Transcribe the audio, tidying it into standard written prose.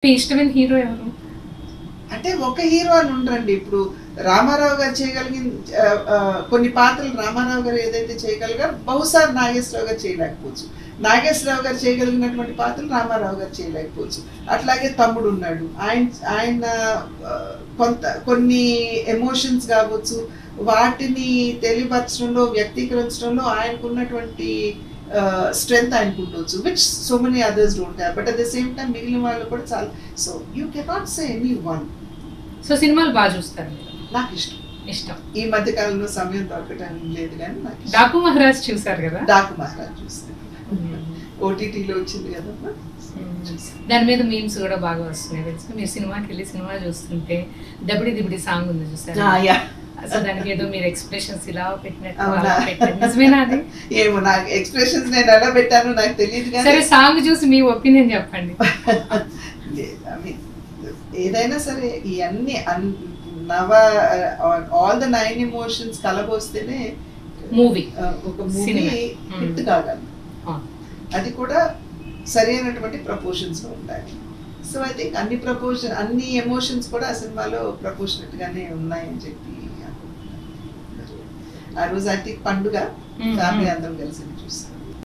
మీ ఇష్టమైన హీరో ఎవరు? అంటే ఒక హీరో అని ఉండరండి. ఇప్పుడు రామారావు గారు చేయగలిగిన కొన్ని పాత్రలు రామారావు గారు ఏదైతే చేయగలిగారో బహుశా నాగేశ్వరరావు గారు చేయలేకపోవచ్చు. నాగేశ్వరరావు గారు చేయగలిగినటువంటి పాత్రలు రామారావు గారు చేయలేకపోవచ్చు. అట్లాగే తమ్ముడు ఉన్నాడు. ఆయన కొన్ని ఎమోషన్స్ కావచ్చు, వాటిని తెలియపరచడంలో, వ్యక్తీకరించడంలో ఆయనకున్నటువంటి స్ట్రెంగ్త్ ఆయనకు ఉండొచ్చు, which so many others don't have. But at the same time మిగిలిన వాళ్ళు కూడా చాలా. So you cannot say any one. So సినిమాలు బాగా చూస్తారు మీరు? నాకు ఇష్టం. ఈ మధ్య కాలంలో సమయం దొరకటం లేదు కానీ నాకు డాకు మహారాజ్ చూసారు కదా? డాకు మహారాజ్ చూసాను. ఓటీటీలో వచ్చింది కదమ్మా. దాని మీద మీమ్స్ కూడా బాగా వస్తున్నాయి తెలుసు. మీరు సినిమాకి వెళ్ళి సినిమా చూస్తుంటే దబిడి దిబిడి సాంగ్ ఉంది చూసారు? అసలు దానికి ఏదో మీరు ఎక్స్ప్రెషన్స్ ఇలా పెట్టినట్టు నిజమేనా అది? ఏమో నాకు ఎక్స్ప్రెషన్స్ నేను ఎలా పెట్టానో నాకు తెలియదు కానీ సరే సాంగ్ చూసి మీ ఒపీనియన్ చెప్పండి. ఏదైనా సరే ఇవన్నీ ఆల్ ద 9 ఎమోషన్స్ కలబోస్తేనే మూవీ ఒక మూవీ హిట్ కాగలదు. అది కూడా సరైనటువంటి ప్రపోర్షన్స్ లో ఉండాలి. సో ఐ థింక్ అన్ని ఎమోషన్స్ కూడా ఆ సినిమాలో ప్రపోర్షనట్ గానే ఉన్నాయని చెప్పి ఆ రోజు ఐ థింక్ పండుగ ఫ్యామిలీ అందరం కలిసి చూస్తాం.